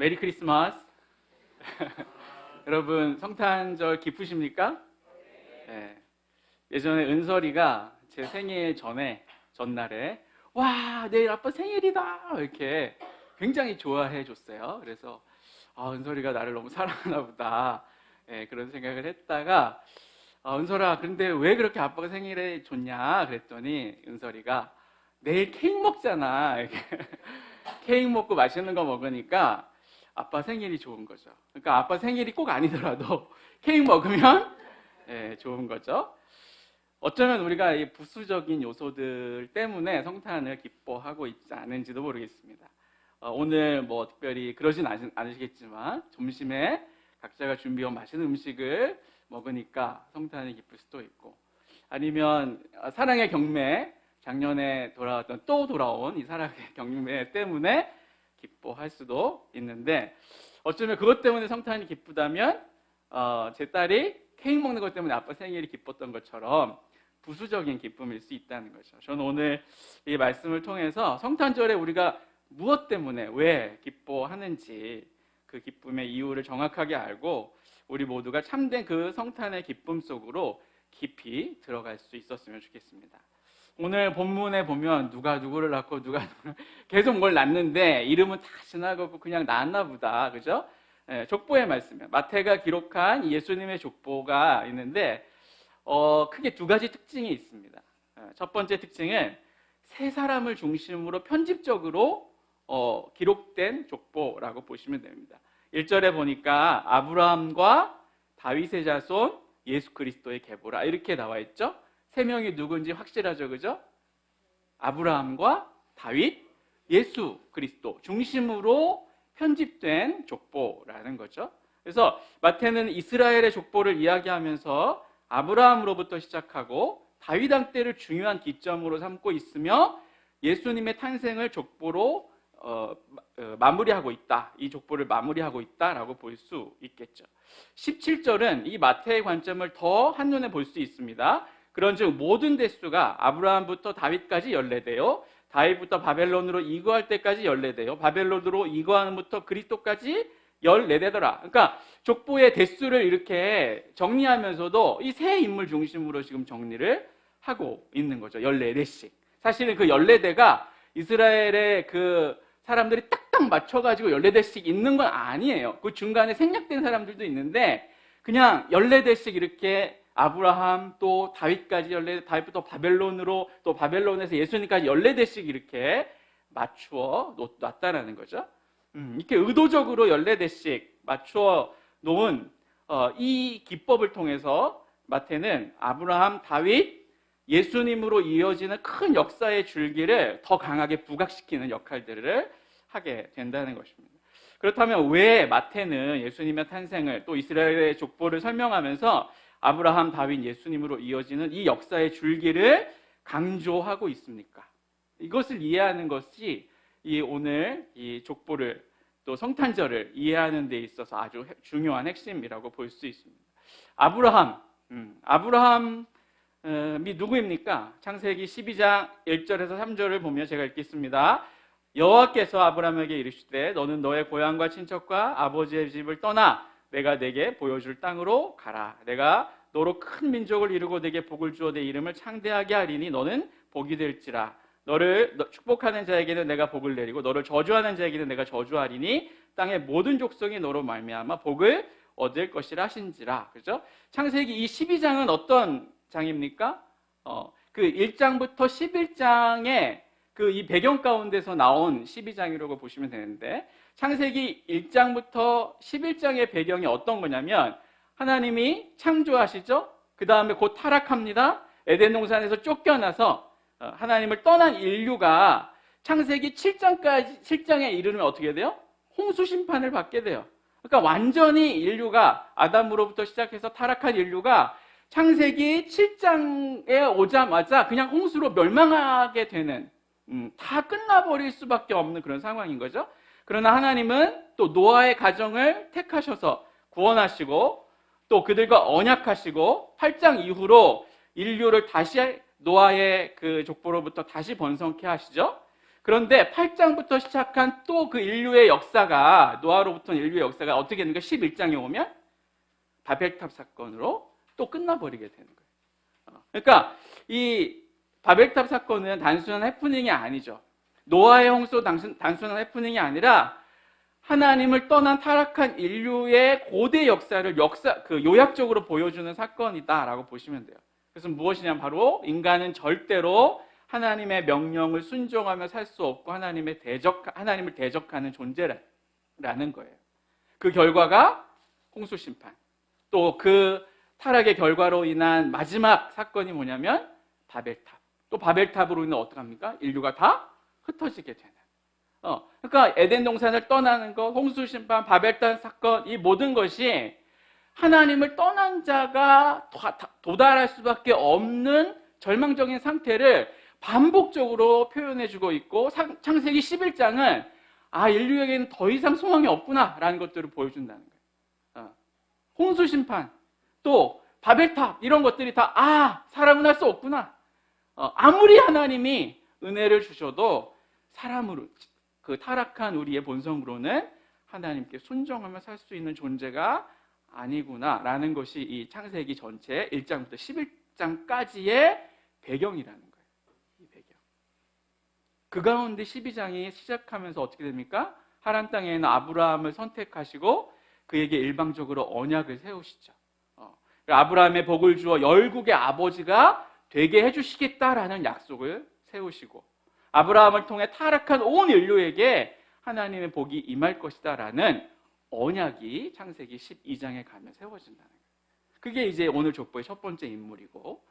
메리 크리스마스. 여러분 성탄절 기쁘십니까? 네. 예전에 은설이가 제 생일 전날에 와 내일 아빠 생일이다 이렇게 굉장히 좋아해 줬어요. 그래서 은설이가 나를 너무 사랑하나 보다, 그런 생각을 했다가 은설아 그런데 왜 그렇게 아빠가 생일에 좋냐 그랬더니 은설이가 내일 케이크 먹잖아 이렇게 케이크 먹고 맛있는 거 먹으니까 아빠 생일이 좋은 거죠. 그러니까 아빠 생일이 꼭 아니더라도 케이크 먹으면 좋은 거죠. 어쩌면 우리가 이 부수적인 요소들 때문에 성탄을 기뻐하고 있지 않은지도 모르겠습니다. 오늘 뭐 특별히 그러진 않으시겠지만 점심에 각자가 준비한 맛있는 음식을 먹으니까 성탄이 기쁠 수도 있고, 아니면 사랑의 경매, 작년에 또 돌아온 이 사랑의 경매 때문에 기뻐할 수도 있는데, 어쩌면 그것 때문에 성탄이 기쁘다면 제 딸이 케이크 먹는 것 때문에 아빠 생일이 기뻤던 것처럼 부수적인 기쁨일 수 있다는 거죠. 저는 오늘 이 말씀을 통해서 성탄절에 우리가 무엇 때문에 왜 기뻐하는지 그 기쁨의 이유를 정확하게 알고 우리 모두가 참된 그 성탄의 기쁨 속으로 깊이 들어갈 수 있었으면 좋겠습니다. 오늘 본문에 보면 누가 누구를 낳고 누가 계속 뭘 낳는데 이름은 다 지나가고 그냥 낳았나 보다, 그죠? 족보의 말씀이에요. 마태가 기록한 예수님의 족보가 있는데 크게 두 가지 특징이 있습니다. 첫 번째 특징은 세 사람을 중심으로 편집적으로 기록된 족보라고 보시면 됩니다. 1절에 보니까 아브라함과 다윗의 자손 예수 그리스도의 계보라 이렇게 나와 있죠. 세 명이 누군지 확실하죠, 그죠? 아브라함과 다윗, 예수 그리스도 중심으로 편집된 족보라는 거죠. 그래서 마태는 이스라엘의 족보를 이야기하면서 아브라함으로부터 시작하고 다윗 왕때를 중요한 기점으로 삼고 있으며 예수님의 탄생을 족보로 마무리하고 있다. 이 족보를 마무리하고 있다라고 볼 수 있겠죠. 17절은 이 마태의 관점을 더 한눈에 볼 수 있습니다. 그런즉 모든 대수가 아브라함부터 다윗까지 14대요, 다윗부터 바벨론으로 이거할 때까지 14대요, 바벨론으로 이거하는부터 그리스도까지 14대더라. 그러니까 족보의 대수를 이렇게 정리하면서도 이 세 인물 중심으로 지금 정리를 하고 있는 거죠. 14대씩. 사실은 그 14대가 이스라엘의 그 사람들이 딱딱 맞춰가지고 14대씩 있는 건 아니에요. 그 중간에 생략된 사람들도 있는데 그냥 14대씩 이렇게 아브라함 또 다윗까지 14대, 다윗부터 바벨론으로 또 바벨론에서 예수님까지 14대씩 이렇게 맞추어 놨다라는 거죠. 이렇게 의도적으로 14대씩 맞추어 놓은 이 기법을 통해서 마태는 아브라함, 다윗, 예수님으로 이어지는 큰 역사의 줄기를 더 강하게 부각시키는 역할들을 하게 된다는 것입니다. 그렇다면 왜 마태는 예수님의 탄생을 또 이스라엘의 족보를 설명하면서 아브라함, 다윗, 예수님으로 이어지는 이 역사의 줄기를 강조하고 있습니까? 이것을 이해하는 것이 오늘 이 족보를 또 성탄절을 이해하는 데 있어서 아주 중요한 핵심이라고 볼 수 있습니다. 아브라함이 누구입니까? 창세기 12장 1절에서 3절을 보면 제가 읽겠습니다. 여호와께서 아브라함에게 이르시되 너는 너의 고향과 친척과 아버지의 집을 떠나 내가 내게 보여줄 땅으로 가라. 내가 너로 큰 민족을 이루고 내게 복을 주어 내 이름을 창대하게 하리니 너는 복이 될지라. 너를 축복하는 자에게는 내가 복을 내리고 너를 저주하는 자에게는 내가 저주하리니 땅의 모든 족속이 너로 말미암아 복을 얻을 것이라 하신지라. 그죠? 창세기 이 12장은 어떤 장입니까? 그 1장부터 11장의 그 이 배경 가운데서 나온 12장이라고 보시면 되는데, 창세기 1장부터 11장의 배경이 어떤 거냐면 하나님이 창조하시죠. 그 다음에 곧 타락합니다. 에덴 동산에서 쫓겨나서 하나님을 떠난 인류가 창세기 7장에 이르면 어떻게 돼요? 홍수 심판을 받게 돼요. 그러니까 완전히 인류가 아담으로부터 시작해서 타락한 인류가 창세기 7장에 오자마자 그냥 홍수로 멸망하게 되는, 다 끝나버릴 수밖에 없는 그런 상황인 거죠. 그러나 하나님은 또 노아의 가정을 택하셔서 구원하시고 또 그들과 언약하시고 8장 이후로 인류를 다시 노아의 그 족보로부터 다시 번성케 하시죠. 그런데 8장부터 시작한 또 그 인류의 역사가, 노아로부터 인류의 역사가 어떻게 되는가? 11장에 오면 바벨탑 사건으로 또 끝나버리게 되는 거예요. 그러니까 이 바벨탑 사건은 단순한 해프닝이 아니죠. 노아의 홍수 단순한 해프닝이 아니라 하나님을 떠난 타락한 인류의 고대 역사를 요약적으로 보여주는 사건이다라고 보시면 돼요. 그래서 무엇이냐면 바로 인간은 절대로 하나님의 명령을 순종하며 살 수 없고 하나님을 대적하는 존재라는 거예요. 그 결과가 홍수 심판. 또 그 타락의 결과로 인한 마지막 사건이 뭐냐면 바벨탑. 또 바벨탑으로 인해 어떡합니까? 인류가 다 흩어지게 되는. 그러니까 에덴 동산을 떠나는 것, 홍수 심판, 바벨탑 사건, 이 모든 것이 하나님을 떠난 자가 도달할 수밖에 없는 절망적인 상태를 반복적으로 표현해주고 있고, 창세기 11장은 인류에게는 더 이상 소망이 없구나라는 것들을 보여준다는 거예요. 홍수 심판, 또 바벨탑 이런 것들이 다 사람은 할 수 없구나. 아무리 하나님이 은혜를 주셔도 사람으로, 그 타락한 우리의 본성으로는 하나님께 순종하며 살 수 있는 존재가 아니구나라는 것이 이 창세기 전체 1장부터 11장까지의 배경이라는 거예요. 이 배경. 그 가운데 12장이 시작하면서 어떻게 됩니까? 하란 땅에 있는 아브라함을 선택하시고 그에게 일방적으로 언약을 세우시죠. 아브라함의 복을 주어 열국의 아버지가 되게 해주시겠다라는 약속을 세우시고, 아브라함을 통해 타락한 온 인류에게 하나님의 복이 임할 것이다라는 언약이 창세기 12장에 가면 세워진다는 거예요. 그게 이제 오늘 족보의 첫 번째 인물이고,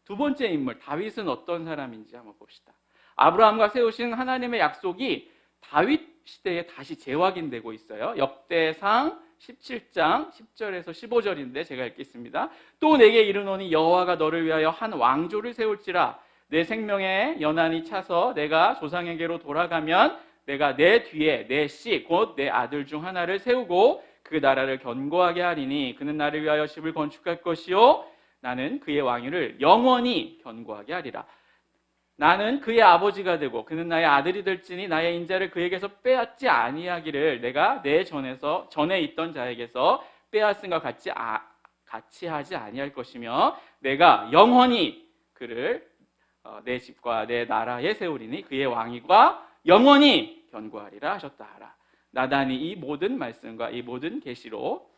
두 번째 인물 다윗은 어떤 사람인지 한번 봅시다. 아브라함과 세우신 하나님의 약속이 다윗 시대에 다시 재확인되고 있어요. 역대상 17장 10절에서 15절인데 제가 읽겠습니다. 또 내게 이르노니 여호와가 너를 위하여 한 왕조를 세울지라. 내 생명에 연한이 차서 내가 조상에게로 돌아가면 내가 내 뒤에 내 씨 곧 내 아들 중 하나를 세우고 그 나라를 견고하게 하리니 그는 나를 위하여 집을 건축할 것이요 나는 그의 왕위를 영원히 견고하게 하리라. 나는 그의 아버지가 되고 그는 나의 아들이 될지니 나의 인자를 그에게서 빼앗지 아니하기를 내가 내 전에 있던 자에게서 빼앗은과 같이 하지 아니할 것이며 내가 영원히 그를 내 집과 내 나라에 세우리니 그의 왕위가 영원히 견고하리라 하셨다 하라. 나단이 이 모든 말씀과 이 모든 계시로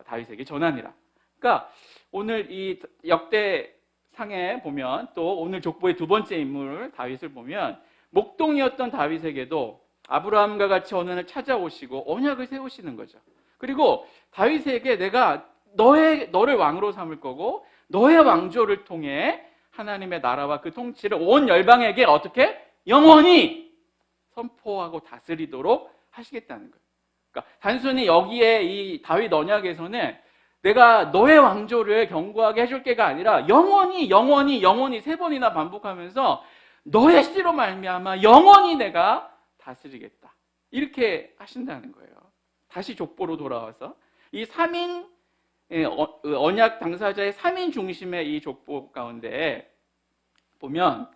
다윗에게 전하니라. 그러니까 오늘 이 역대상에 보면, 또 오늘 족보의 두 번째 인물 다윗을 보면, 목동이었던 다윗에게도 아브라함과 같이 어느 날 찾아오시고 언약을 세우시는 거죠. 그리고 다윗에게 내가 너를 왕으로 삼을 거고 너의 왕조를 통해 하나님의 나라와 그 통치를 온 열방에게 어떻게 영원히 선포하고 다스리도록 하시겠다는 거예요. 그러니까 단순히 여기에 이 다윗 언약에서는 내가 너의 왕조를 견고하게 해줄 게가 아니라 영원히 세 번이나 반복하면서 너의 씨로 말미암아 영원히 내가 다스리겠다. 이렇게 하신다는 거예요. 다시 족보로 돌아와서 이 3인 언약 당사자의 3인 중심의 이 족보 가운데 보면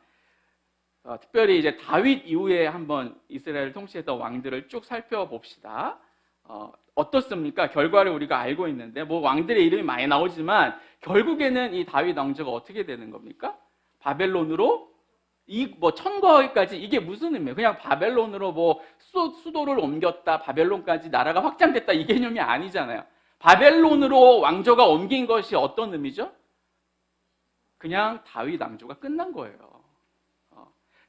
특별히 이제 다윗 이후에 한번 이스라엘을 통치했던 왕들을 쭉 살펴봅시다. 어떻습니까? 결과를 우리가 알고 있는데 왕들의 이름이 많이 나오지만 결국에는 이 다윗 왕조가 어떻게 되는 겁니까? 바벨론으로 천거까지 이게 무슨 의미예요? 그냥 바벨론으로 수도를 옮겼다, 바벨론까지 나라가 확장됐다 이 개념이 아니잖아요. 바벨론으로 왕조가 옮긴 것이 어떤 의미죠? 그냥 다윗 왕조가 끝난 거예요.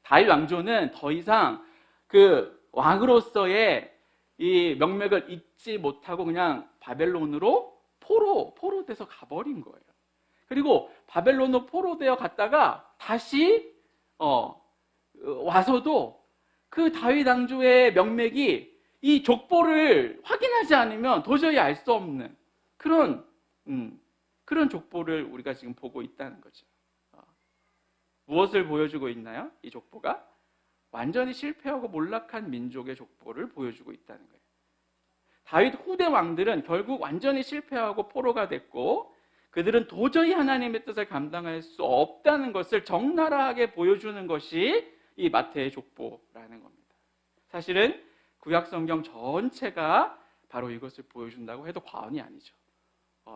다윗 왕조는 더 이상 그 왕으로서의 이 명맥을 잊지 못하고 그냥 바벨론으로 포로돼서 가버린 거예요. 그리고 바벨론으로 포로되어 갔다가 다시 와서도 그 다윗 왕조의 명맥이 이 족보를 확인하지 않으면 도저히 알 수 없는 그런 족보를 우리가 지금 보고 있다는 거죠. 무엇을 보여주고 있나요? 이 족보가 완전히 실패하고 몰락한 민족의 족보를 보여주고 있다는 거예요. 다윗 후대 왕들은 결국 완전히 실패하고 포로가 됐고 그들은 도저히 하나님의 뜻을 감당할 수 없다는 것을 적나라하게 보여주는 것이 이 마태의 족보라는 겁니다. 사실은 구약 성경 전체가 바로 이것을 보여준다고 해도 과언이 아니죠.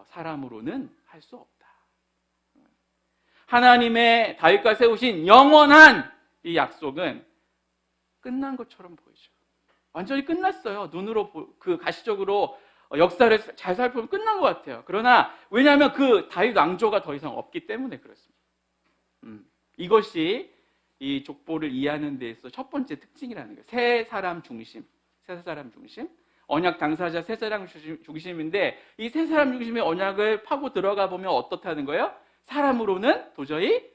사람으로는 할 수 없다. 하나님의 다윗과 세우신 영원한 이 약속은 끝난 것처럼 보이죠. 완전히 끝났어요. 눈으로 가시적으로 역사를 잘 살펴보면 끝난 것 같아요. 그러나 왜냐하면 그 다윗 왕조가 더 이상 없기 때문에 그렇습니다. 이것이 이 족보를 이해하는 데 있어서 첫 번째 특징이라는 거예요. 세 사람 중심. 언약 당사자 세 사람 중심인데 이 세 사람 중심의 언약을 파고 들어가 보면 어떻다는 거예요? 사람으로는 도저히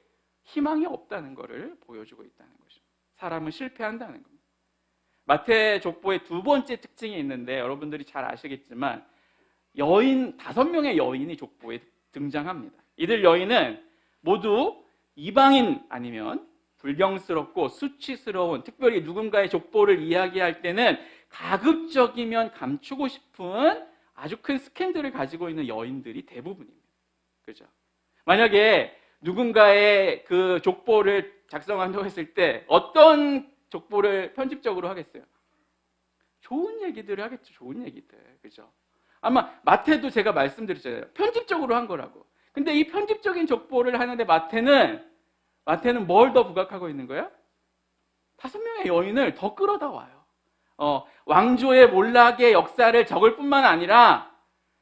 희망이 없다는 것을 보여주고 있다는 것입니다. 사람은 실패한다는 겁니다. 마태 족보의 두 번째 특징이 있는데 여러분들이 잘 아시겠지만 5명의 여인이 족보에 등장합니다. 이들 여인은 모두 이방인 아니면 불경스럽고 수치스러운, 특별히 누군가의 족보를 이야기할 때는 가급적이면 감추고 싶은 아주 큰 스캔들을 가지고 있는 여인들이 대부분입니다. 그죠? 만약에 누군가의 그 족보를 작성한다고 했을 때 어떤 족보를 편집적으로 하겠어요? 좋은 얘기들을 하겠죠. 좋은 얘기들. 그죠? 아마 마태도 제가 말씀드렸잖아요. 편집적으로 한 거라고. 근데 이 편집적인 족보를 하는데 마태는 뭘 더 부각하고 있는 거예요? 5명의 여인을 더 끌어다 와요. 왕조의 몰락의 역사를 적을 뿐만 아니라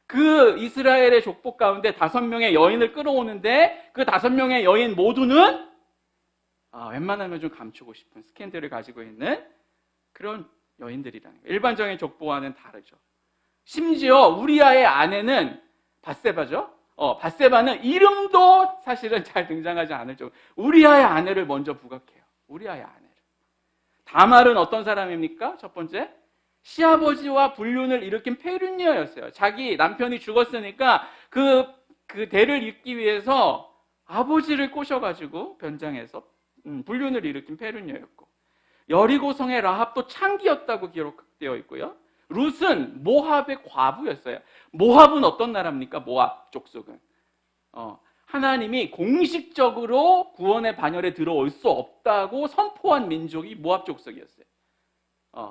그 이스라엘의 족보 가운데 5명의 여인을 끌어오는데 그 5명의 여인 모두는 웬만하면 좀 감추고 싶은 스캔들을 가지고 있는 그런 여인들이라는 거예요. 일반적인 족보와는 다르죠. 심지어 우리아의 아내는 밧세바죠. 밧세바는 이름도 사실은 잘 등장하지 않을 정도. 우리아의 아내를 먼저 부각해요. 우리아의 아내를. 다말은 어떤 사람입니까? 첫 번째, 시아버지와 불륜을 일으킨 페륜녀였어요. 자기 남편이 죽었으니까 그 대를 잇기 위해서 아버지를 꼬셔가지고 변장해서 불륜을 일으킨 페륜녀였고, 여리고성의 라합도 창기였다고 기록되어 있고요. 룻은 모압의 과부였어요. 모압은 어떤 나라입니까? 모압 족속은 하나님이 공식적으로 구원의 반열에 들어올 수 없다고 선포한 민족이 모압 족속이었어요.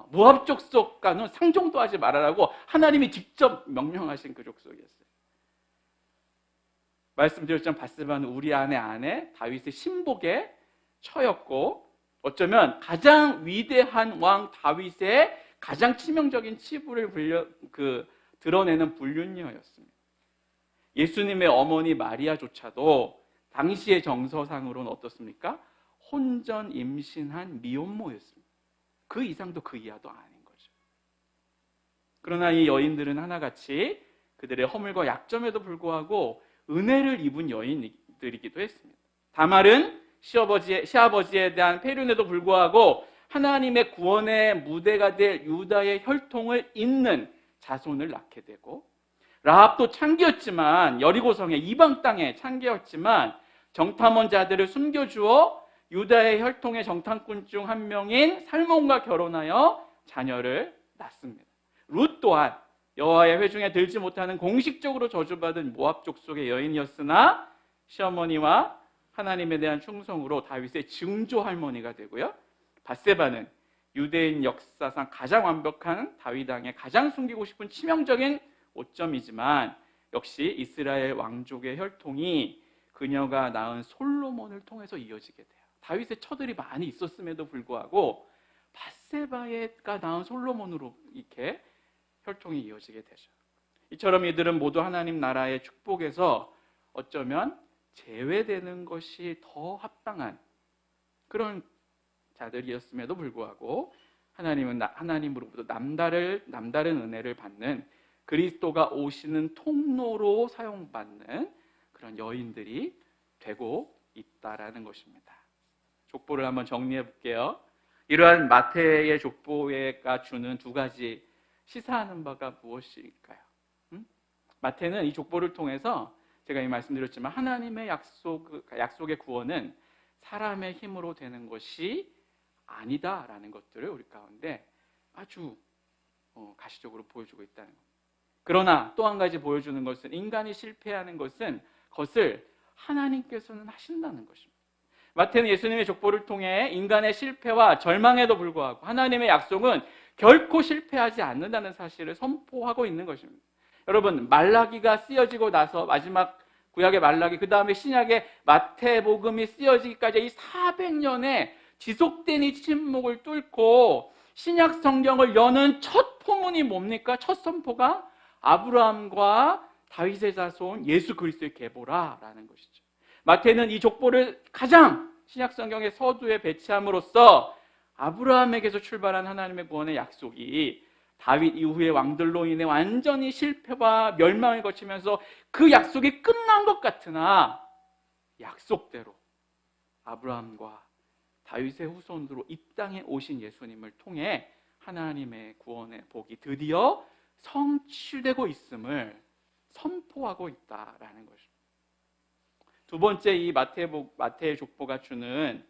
모압 족속과는 상종도 하지 말아라고 하나님이 직접 명령하신 그 족속이었어요. 말씀드렸지만 밧세바는 우리아의 아내 다윗의 신복의 처였고, 어쩌면 가장 위대한 왕 다윗의 가장 치명적인 치부를 드러내는 불륜녀였습니다. 예수님의 어머니 마리아조차도 당시의 정서상으로는 어떻습니까? 혼전 임신한 미혼모였습니다. 그 이상도 그 이하도 아닌 거죠. 그러나 이 여인들은 하나같이 그들의 허물과 약점에도 불구하고 은혜를 입은 여인들이기도 했습니다. 다말은 시아버지에 대한 폐륜에도 불구하고 하나님의 구원의 무대가 될 유다의 혈통을 잇는 자손을 낳게 되고, 라합도 창기였지만 여리고성의 이방 땅의 창기였지만 정탐원자들을 숨겨주어 유다의 혈통의 정탐꾼 중 한 명인 살몬과 결혼하여 자녀를 낳습니다. 룻 또한 여호와의 회중에 들지 못하는 공식적으로 저주받은 모압 족속의 여인이었으나 시어머니와 하나님에 대한 충성으로 다윗의 증조 할머니가 되고요. 밧세바는 유대인 역사상 가장 완벽한 다윗 왕의 가장 숨기고 싶은 치명적인 오점이지만 역시 이스라엘 왕족의 혈통이 그녀가 낳은 솔로몬을 통해서 이어지게 돼요. 다윗의 처들이 많이 있었음에도 불구하고 밧세바가 낳은 솔로몬으로 이렇게 혈통이 이어지게 되죠. 이처럼 이들은 모두 하나님 나라의 축복에서 어쩌면 제외되는 것이 더 합당한 그런 자들이었음에도 불구하고 하나님으로부터 남다른 은혜를 받는, 그리스도가 오시는 통로로 사용받는 그런 여인들이 되고 있다라는 것입니다. 족보를 한번 정리해 볼게요. 이러한 마태의 족보가 주는 두 가지 시사하는 바가 무엇일까요? 마태는 이 족보를 통해서 제가 이 말씀드렸지만 하나님의 약속의 구원은 사람의 힘으로 되는 것이 아니다라는 것들을 우리 가운데 아주 가시적으로 보여주고 있다는 겁니다. 그러나 또 한 가지 보여주는 것은 인간이 실패하는 것을 하나님께서는 하신다는 것입니다. 마태는 예수님의 족보를 통해 인간의 실패와 절망에도 불구하고 하나님의 약속은 결코 실패하지 않는다는 사실을 선포하고 있는 것입니다. 여러분, 말라기가 쓰여지고 나서 마지막 구약의 말라기, 그 다음에 신약의 마태복음이 쓰여지기까지 이 400년의 지속된 이 침묵을 뚫고 신약 성경을 여는 첫 포문이 뭡니까? 첫 선포가 아브라함과 다윗의 자손 예수 그리스도의 계보라라는 것이죠. 마태는 이 족보를 가장 신약 성경의 서두에 배치함으로써 아브라함에게서 출발한 하나님의 구원의 약속이 다윗 이후의 왕들로 인해 완전히 실패와 멸망을 거치면서 그 약속이 끝난 것 같으나 약속대로 아브라함과 다윗의 후손으로 이 땅에 오신 예수님을 통해 하나님의 구원의 복이 드디어 성취되고 있음을 선포하고 있다라는 것입니다. 두 번째, 이 마태의 족보가 주는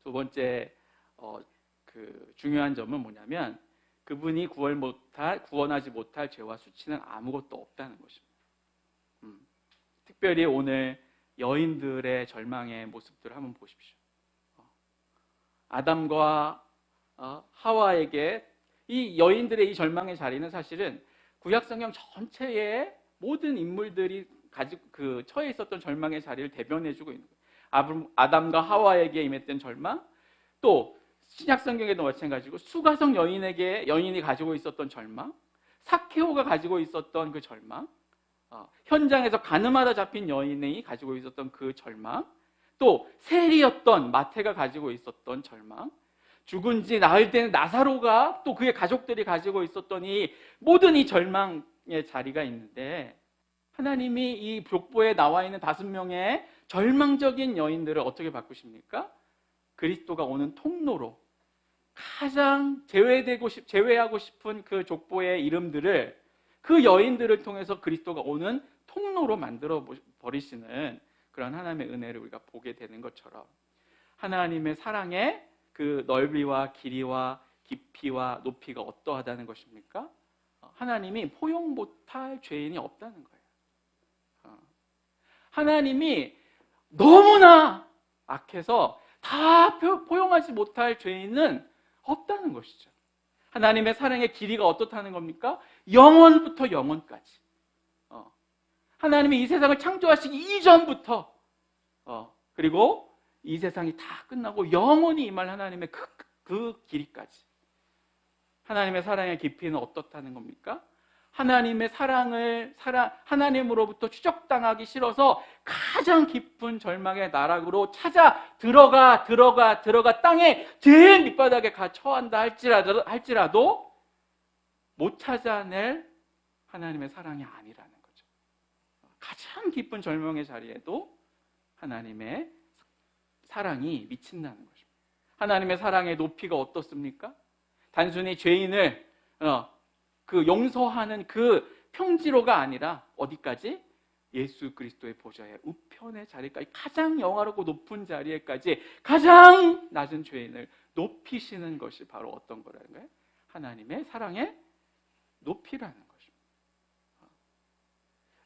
두 번째 중요한 점은 뭐냐면 그분이 구원하지 못할 죄와 수치는 아무것도 없다는 것입니다. 특별히 오늘 여인들의 절망의 모습들을 한번 보십시오. 아담과 하와에게 이 여인들의 이 절망의 자리는 사실은 구약성경 전체의 모든 인물들이 처해 있었던 절망의 자리를 대변해주고 있는 거예요. 아담과 하와에게 임했던 절망, 또 신약성경에도 마찬가지고 수가성 여인이 가지고 있었던 절망, 삭케오가 가지고 있었던 그 절망, 현장에서 가늠하다 잡힌 여인이 가지고 있었던 그 절망, 또 세리였던 마태가 가지고 있었던 절망, 죽은 지 나흘 된 나사로가 또 그의 가족들이 가지고 있었던 이 모든 이 절망의 자리가 있는데, 하나님이 이 족보에 나와 있는 5명의 절망적인 여인들을 어떻게 바꾸십니까? 그리스도가 오는 통로로 가장 제외하고 싶은 그 족보의 이름들을, 그 여인들을 통해서 그리스도가 오는 통로로 만들어 버리시는 그런 하나님의 은혜를 우리가 보게 되는 것처럼, 하나님의 사랑의 그 넓이와 길이와 깊이와 높이가 어떠하다는 것입니까? 하나님이 포용 못할 죄인이 없다는 거예요. 하나님이 너무나 악해서 다 포용하지 못할 죄인은 없다는 것이죠. 하나님의 사랑의 길이가 어떻다는 겁니까? 영원부터 영원까지. 하나님이 이 세상을 창조하시기 이전부터, 그리고 이 세상이 다 끝나고 영원히 임할 하나님의 그 길이까지. 하나님의 사랑의 깊이는 어떻다는 겁니까? 하나님의 하나님으로부터 추적당하기 싫어서 가장 깊은 절망의 나락으로 찾아 들어가 땅에 제일 밑바닥에 처한다 할지라도 못 찾아낼 하나님의 사랑이 아니라는 거죠. 가장 깊은 절망의 자리에도 하나님의 사랑이 미친다는 것입니다. 하나님의 사랑의 높이가 어떻습니까? 단순히 죄인을 용서하는 그 평지로가 아니라 어디까지? 예수 그리스도의 보좌의 우편의 자리까지, 가장 영화롭고 높은 자리에까지 가장 낮은 죄인을 높이시는 것이 바로 어떤 거라는 거예요? 하나님의 사랑의 높이라는 것입니다.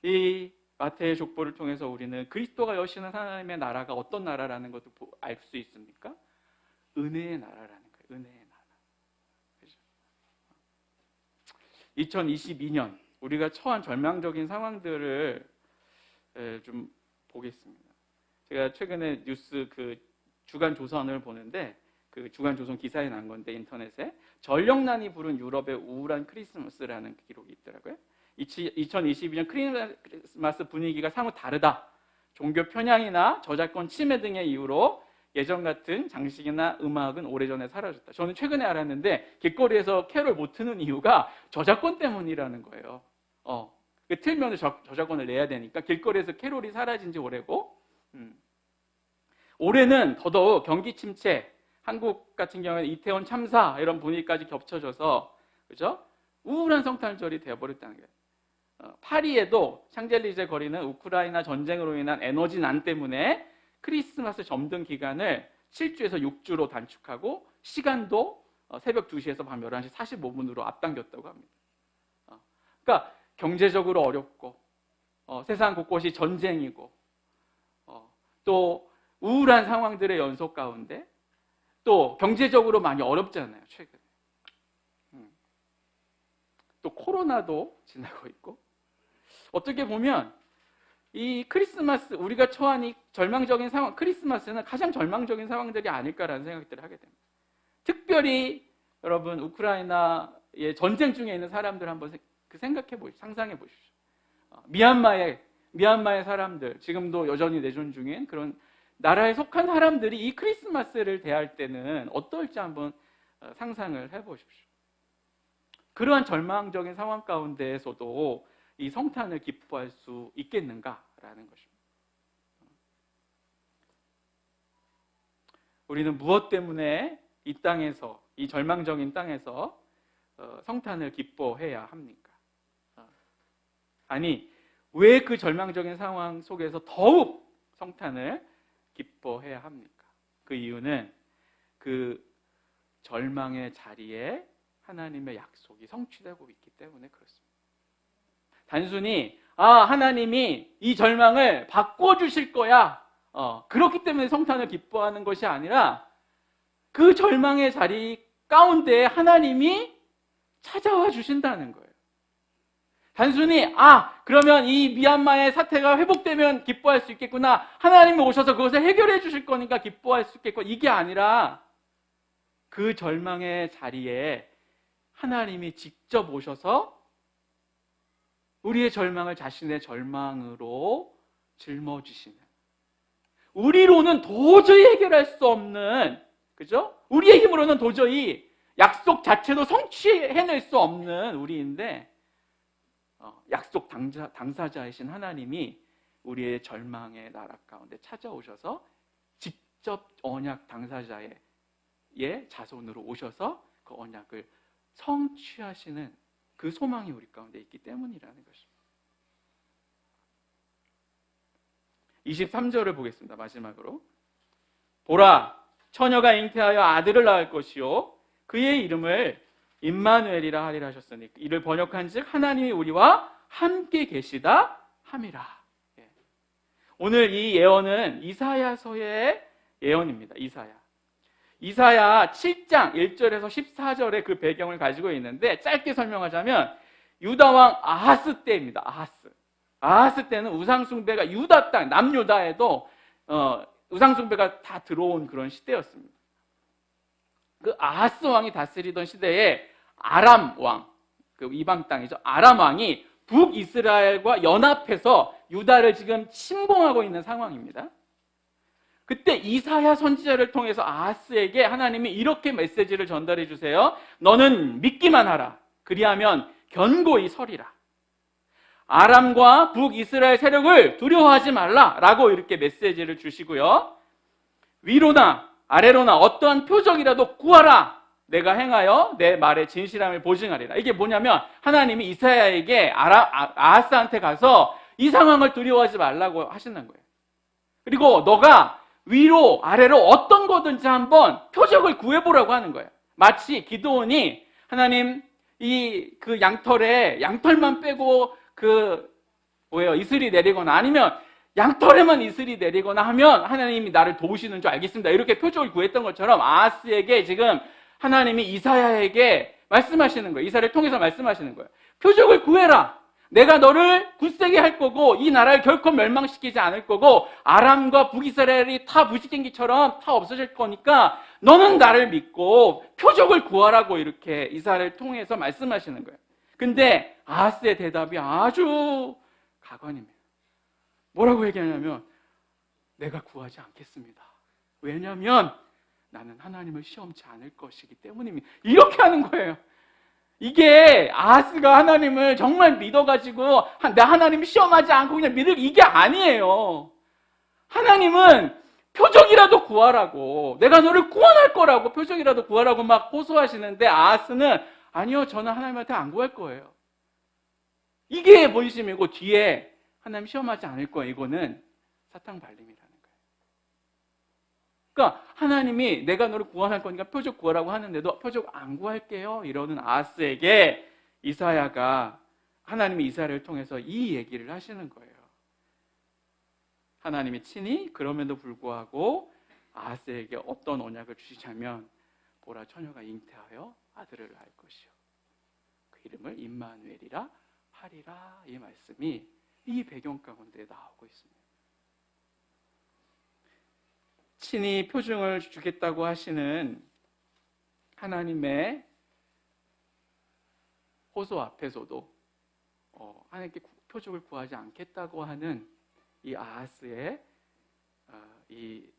이 마태의 족보를 통해서 우리는 그리스도가 여시는 하나님의 나라가 어떤 나라라는 것도 알 수 있습니까? 은혜의 나라라는 거예요. 은혜의 나라. 2022년 우리가 처한 절망적인 상황들을 좀 보겠습니다. 제가 최근에 뉴스 주간 조선을 보는데, 그 주간 조선 기사에 난 건데, 인터넷에 전력난이 부른 유럽의 우울한 크리스마스라는 기록이 있더라고요. 2022년 크리스마스 분위기가 사뭇 다르다. 종교 편향이나 저작권 침해 등의 이유로 예전 같은 장식이나 음악은 오래전에 사라졌다. 저는 최근에 알았는데 길거리에서 캐롤 못 트는 이유가 저작권 때문이라는 거예요. 틀면 저작권을 내야 되니까 길거리에서 캐롤이 사라진 지 오래고, 올해는 더더욱 경기 침체, 한국 같은 경우는 이태원 참사 이런 분위기까지 겹쳐져서, 그죠? 우울한 성탄절이 되어버렸다는 거예요. 파리에도 샹젤리제 거리는 우크라이나 전쟁으로 인한 에너지난 때문에 크리스마스 점등 기간을 7주에서 6주로 단축하고 시간도 새벽 2시에서 밤 11시 45분으로 앞당겼다고 합니다. 그러니까 경제적으로 어렵고 세상 곳곳이 전쟁이고 또 우울한 상황들의 연속 가운데 또 경제적으로 많이 어렵잖아요, 최근에. 또 코로나도 지나고 있고 어떻게 보면 이 크리스마스, 우리가 처한 이 절망적인 상황, 크리스마스는 가장 절망적인 상황들이 아닐까라는 생각들을 하게 됩니다. 특별히 여러분 우크라이나의 전쟁 중에 있는 사람들 한번 생각해 보십시오. 상상해 보십시오. 미얀마의 사람들, 지금도 여전히 내전 중인 그런 나라에 속한 사람들이 이 크리스마스를 대할 때는 어떨지 한번 상상을 해보십시오. 그러한 절망적인 상황 가운데에서도 이 성탄을 기뻐할 수 있겠는가라는 것입니다. 우리는 무엇 때문에 이 땅에서, 이 절망적인 땅에서 성탄을 기뻐해야 합니까? 아니, 왜 그 절망적인 상황 속에서 더욱 성탄을 기뻐해야 합니까? 그 이유는 그 절망의 자리에 하나님의 약속이 성취되고 있기 때문에 그렇습니다. 단순히 하나님이 이 절망을 바꿔주실 거야, 그렇기 때문에 성탄을 기뻐하는 것이 아니라 그 절망의 자리 가운데 하나님이 찾아와 주신다는 거예요. 단순히 그러면 이 미얀마의 사태가 회복되면 기뻐할 수 있겠구나, 하나님이 오셔서 그것을 해결해 주실 거니까 기뻐할 수 있겠구나, 이게 아니라 그 절망의 자리에 하나님이 직접 오셔서 우리의 절망을 자신의 절망으로 짊어지시는, 우리로는 도저히 해결할 수 없는, 그죠? 우리의 힘으로는 도저히 약속 자체도 성취해낼 수 없는 우리인데 약속 당사자이신 하나님이 우리의 절망의 나라 가운데 찾아오셔서 직접 언약 당사자의 자손으로 오셔서 그 언약을 성취하시는 그 소망이 우리 가운데 있기 때문이라는 것입니다. 23절을 보겠습니다. 마지막으로. 보라, 처녀가 잉태하여 아들을 낳을 것이요 그의 이름을 임마누엘이라 하리라 하셨으니 이를 번역한즉 하나님이 우리와 함께 계시다 함이라. 오늘 이 예언은 이사야서의 예언입니다. 이사야 7장 1절에서 14절의 그 배경을 가지고 있는데 짧게 설명하자면 유다왕 아하스 때입니다. 아하스 때는 우상숭배가 유다 땅, 남유다에도 우상숭배가 다 들어온 그런 시대였습니다. 그 아하스 왕이 다스리던 시대에 아람 왕, 그 이방 땅이죠. 아람 왕이 북이스라엘과 연합해서 유다를 지금 침공하고 있는 상황입니다. 그때 이사야 선지자를 통해서 아하스에게 하나님이 이렇게 메시지를 전달해 주세요. 너는 믿기만 하라. 그리하면 견고히 서리라. 아람과 북이스라엘 세력을 두려워하지 말라 라고 이렇게 메시지를 주시고요. 위로나 아래로나 어떠한 표적이라도 구하라. 내가 행하여 내 말의 진실함을 보증하리라. 이게 뭐냐면 하나님이 이사야에게 아하스한테 가서 이 상황을 두려워하지 말라고 하시는 거예요. 그리고 너가 위로 아래로 어떤 거든지 한번 표적을 구해보라고 하는 거예요. 마치 기드온이 하나님 그 양털만 빼고 이슬이 내리거나 아니면 양털에만 이슬이 내리거나 하면 하나님이 나를 도우시는 줄 알겠습니다. 이렇게 표적을 구했던 것처럼 아하스에게 지금 하나님이 이사야에게 말씀하시는 거예요. 이사야를 통해서 말씀하시는 거예요. 표적을 구해라. 내가 너를 굳세게 할 거고 이 나라를 결코 멸망시키지 않을 거고 아람과 북이스라엘이 타 무지개기처럼 타 없어질 거니까 너는 나를 믿고 표적을 구하라고 이렇게 이사야를 통해서 말씀하시는 거예요. 근데 아하스의 대답이 아주 가관입니다. 뭐라고 얘기하냐면 내가 구하지 않겠습니다. 왜냐하면 나는 하나님을 시험치 않을 것이기 때문입니다. 이렇게 하는 거예요. 이게 아하스가 하나님을 정말 믿어가지고 나 하나님 시험하지 않고 그냥 믿을 이게 아니에요. 하나님은 표적이라도 구하라고, 내가 너를 구원할 거라고 표적이라도 구하라고 막 호소하시는데 아하스는 아니요, 저는 하나님한테 안 구할 거예요. 이게 본심이고 뒤에 하나님 시험하지 않을 거예요. 이거는 사탕 발림이라는 거예요. 그러니까 하나님이 내가 너를 구원할 거니까 표적 구하라고 하는데도 표적 안 구할게요 이러는 아하스에게 하나님이 이사야를 통해서 이 얘기를 하시는 거예요. 하나님이 친히 그럼에도 불구하고 아하스에게 어떤 언약을 주시냐면 보라, 처녀가 잉태하여 아들을 낳을 것이요 그 이름을 임마누엘이라 하리라. 이 말씀이 이 배경 가운데 나오고 있습니다. 친히 표징을 주겠다고 하시는 하나님의 호소 앞에서도 하나님께 표적을 구하지 않겠다고 하는 이 아하스의 이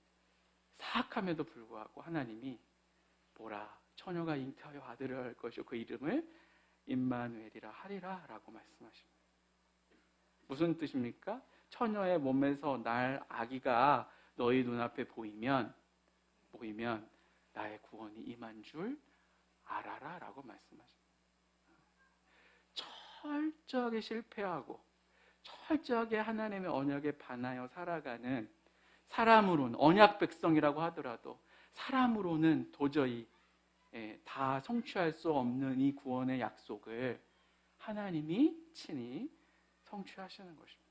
사악함에도 불구하고 하나님이 보라, 처녀가 잉태하여 아들을 낳을 것이요 그 이름을 임마누엘이라 하리라 라고 말씀하십니다. 무슨 뜻입니까? 처녀의 몸에서 날 아기가 너희 눈앞에 보이면 나의 구원이 임한 줄 알아라 라고 말씀하십니다. 철저하게 실패하고 철저하게 하나님의 언약에 반하여 살아가는 사람으로는, 언약 백성이라고 하더라도 사람으로는 도저히 다 성취할 수 없는 이 구원의 약속을 하나님이 친히 성취하시는 것입니다.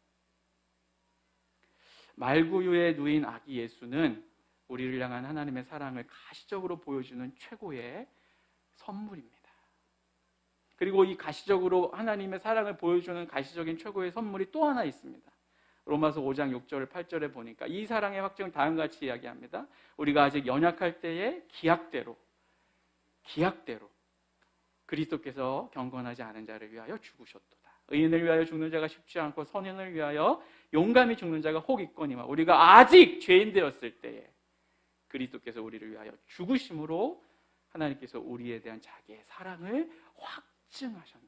말구유에 누인 아기 예수는 우리를 향한 하나님의 사랑을 가시적으로 보여주는 최고의 선물입니다. 그리고 이 가시적으로 하나님의 사랑을 보여주는 가시적인 최고의 선물이 또 하나 있습니다. 로마서 5장 6절 8절에 보니까 이 사랑의 확증을 다음과 같이 이야기합니다. 우리가 아직 연약할 때에 기약대로 그리스도께서 경건하지 않은 자를 위하여 죽으셨도다. 의인을 위하여 죽는 자가 쉽지 않고 선인을 위하여 용감히 죽는 자가 혹 있거니와 우리가 아직 죄인 되었을 때에 그리스도께서 우리를 위하여 죽으심으로 하나님께서 우리에 대한 자기의 사랑을 확증하셨다.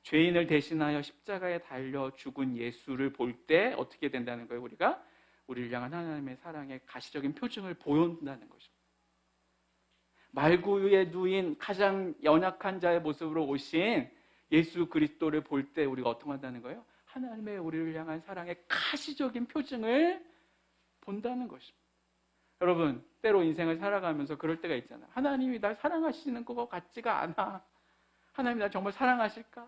죄인을 대신하여 십자가에 달려 죽은 예수를 볼 때 어떻게 된다는 거예요? 우리가 우리를 향한 하나님의 사랑의 가시적인 표징을 보여준다는 것입니다. 말구유에 누인 가장 연약한 자의 모습으로 오신 예수 그리스도를 볼 때 우리가 어떻게 한다는 거예요? 하나님의 우리를 향한 사랑의 가시적인 표징을 본다는 것입니다. 여러분, 때로 인생을 살아가면서 그럴 때가 있잖아요. 하나님이 날 사랑하시는 것 같지가 않아. 하나님이 날 정말 사랑하실까?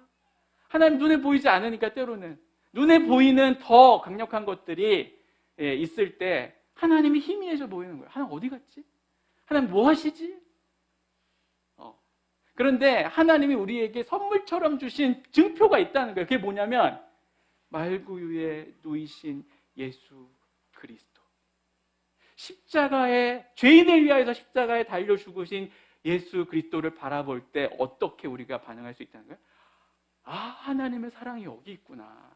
하나님 눈에 보이지 않으니까 때로는 눈에 보이는 더 강력한 것들이 있을 때 하나님이 희미해져 보이는 거예요. 하나님 어디 갔지? 하나님 뭐 하시지? 그런데 하나님이 우리에게 선물처럼 주신 증표가 있다는 거예요. 그게 뭐냐면 말구유에 누이신 예수 그리스도, 십자가에 죄인을 위하여서 십자가에 달려 죽으신 예수 그리스도를 바라볼 때 어떻게 우리가 반응할 수 있다는 거예요? 아, 하나님의 사랑이 여기 있구나.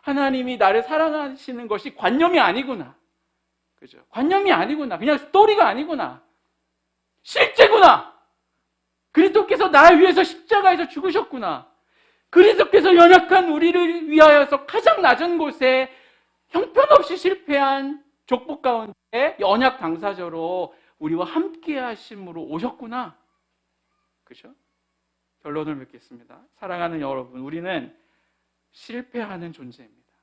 하나님이 나를 사랑하시는 것이 관념이 아니구나. 그죠? 관념이 아니구나. 그냥 스토리가 아니구나. 실제구나. 그리스도께서 나를 위해서 십자가에서 죽으셨구나. 그리스도께서 연약한 우리를 위하여서 가장 낮은 곳에 형편없이 실패한 족보 가운데 언약 당사자로 우리와 함께 하심으로 오셨구나. 그죠? 결론을 맺겠습니다. 사랑하는 여러분, 우리는 실패하는 존재입니다.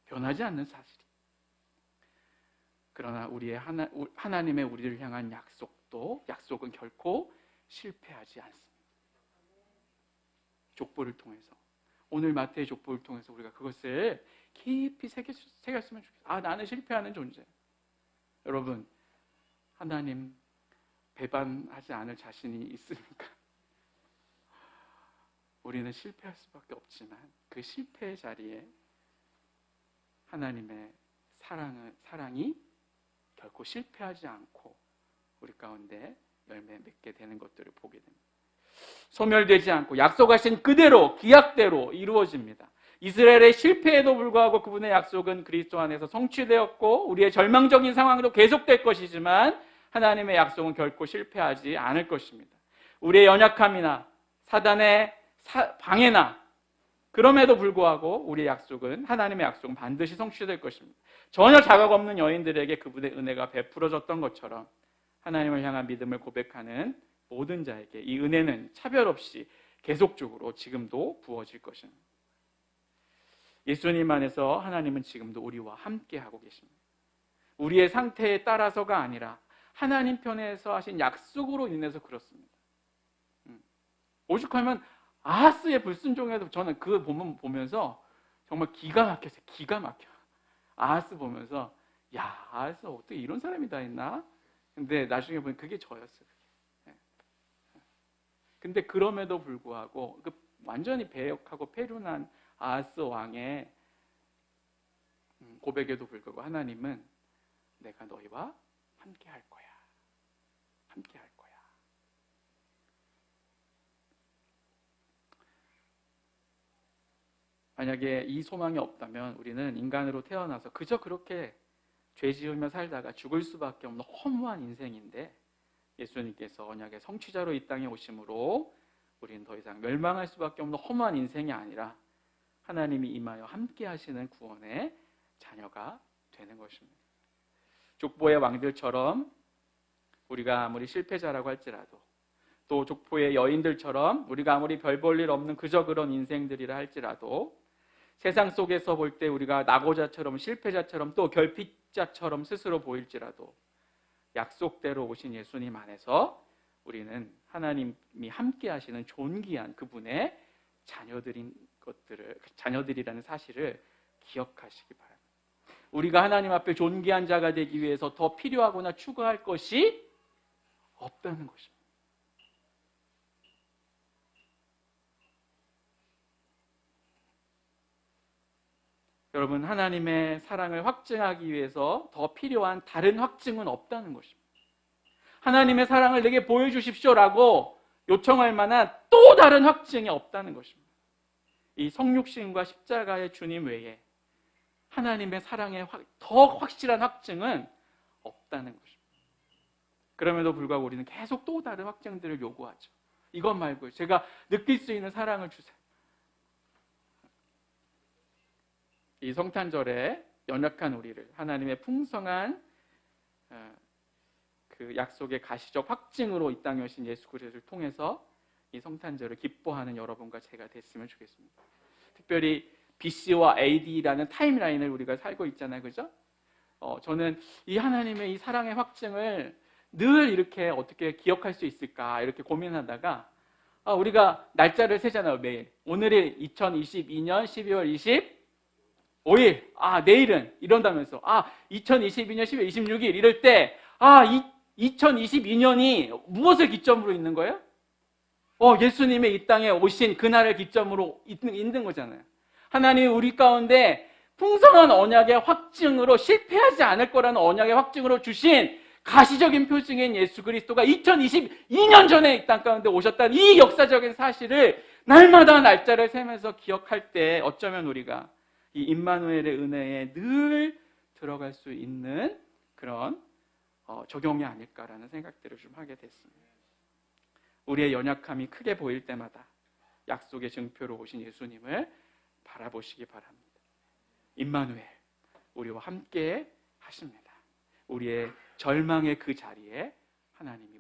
변하지 않는 사실이. 그러나 우리의 하나님의 우리를 향한 약속은 결코 실패하지 않습니다. 족보를 통해서, 오늘 마태의 족보를 통해서 우리가 그것을 깊이 새겼으면 좋겠어요. 아, 나는 실패하는 존재. 여러분, 하나님 배반하지 않을 자신이 있습니까? 우리는 실패할 수밖에 없지만 그 실패의 자리에 하나님의 사랑이 결코 실패하지 않고 우리 가운데 열매 맺게 되는 것들을 보게 됩니다. 소멸되지 않고 약속하신 그대로, 기약대로 이루어집니다. 이스라엘의 실패에도 불구하고 그분의 약속은 그리스도 안에서 성취되었고 우리의 절망적인 상황도 계속될 것이지만 하나님의 약속은 결코 실패하지 않을 것입니다. 우리의 연약함이나 사단의 방해나 그럼에도 불구하고 우리의 약속은, 하나님의 약속은 반드시 성취될 것입니다. 전혀 자각 없는 여인들에게 그분의 은혜가 베풀어졌던 것처럼 하나님을 향한 믿음을 고백하는 모든 자에게 이 은혜는 차별 없이 계속적으로 지금도 부어질 것입니다. 예수님 안에서 하나님은 지금도 우리와 함께 하고 계십니다. 우리의 상태에 따라서가 아니라 하나님 편에서 하신 약속으로 인해서 그렇습니다. 오죽하면 아하스의 불순종에도 저는 그 보면서 정말 기가 막혔어요. 기가 막혀. 아하스 보면서 야, 아하스 어떻게 이런 사람이 다 있나? 근데 나중에 보면 그게 저였어요. 근데 그럼에도 불구하고 완전히 배역하고 패륜한 아하스 왕의 고백에도 불구하고 하나님은 내가 너희와 함께 할 거야. 함께 할 거야. 만약에 이 소망이 없다면 우리는 인간으로 태어나서 그저 그렇게 죄 지으며 살다가 죽을 수밖에 없는 허무한 인생인데, 예수님께서 언약의 성취자로 이 땅에 오심으로 우리는 더 이상 멸망할 수밖에 없는 허무한 인생이 아니라 하나님이 임하여 함께 하시는 구원의 자녀가 되는 것입니다. 족보의 왕들처럼 우리가 아무리 실패자라고 할지라도, 또 족보의 여인들처럼 우리가 아무리 별 볼 일 없는 그저 그런 인생들이라 할지라도, 세상 속에서 볼 때 우리가 낙오자처럼 실패자처럼 또 결핍자처럼 스스로 보일지라도, 약속대로 오신 예수님 안에서 우리는 하나님이 함께 하시는 존귀한 그분의 자녀들이라는 사실을 기억하시기 바랍니다. 우리가 하나님 앞에 존귀한 자가 되기 위해서 더 필요하거나 추구할 것이 없다는 것입니다. 여러분, 하나님의 사랑을 확증하기 위해서 더 필요한 다른 확증은 없다는 것입니다. 하나님의 사랑을 내게 보여주십시오라고 요청할 만한 또 다른 확증이 없다는 것입니다. 이 성육신과 십자가의 주님 외에 하나님의 사랑의 더 확실한 확증은 없다는 것입니다. 그럼에도 불구하고 우리는 계속 또 다른 확증들을 요구하죠. 이것 말고 제가 느낄 수 있는 사랑을 주세요. 이 성탄절에 연약한 우리를 하나님의 풍성한 그 약속의 가시적 확증으로 이 땅에 오신 예수 그리스도를 통해서 이 성탄절을 기뻐하는 여러분과 제가 됐으면 좋겠습니다. 특별히 BC와 AD라는 타임라인을 우리가 살고 있잖아요, 그죠? 저는 이 하나님의 이 사랑의 확증을 늘 이렇게 어떻게 기억할 수 있을까 이렇게 고민하다가 우리가 날짜를 세잖아요, 매일. 오늘이 2022년 12월 25일. 내일은 이런다면서 2022년 12월 26일 이럴 때 2022년이 무엇을 기점으로 있는 거예요? 예수님의 이 땅에 오신 그날을 기점으로 있는 거잖아요. 하나님이 우리 가운데 풍성한 언약의 확증으로, 실패하지 않을 거라는 언약의 확증으로 주신 가시적인 표징인 예수 그리스도가 2022년 전에 이 땅 가운데 오셨다는 이 역사적인 사실을 날마다 날짜를 세면서 기억할 때 어쩌면 우리가 이 임마누엘의 은혜에 늘 들어갈 수 있는 그런 적용이 아닐까라는 생각들을 좀 하게 됐습니다. 우리의 연약함이 크게 보일 때마다 약속의 증표로 오신 예수님을 바라보시기 바랍니다. 임마누엘, 우리와 함께 하십니다. 우리의 절망의 그 자리에 하나님이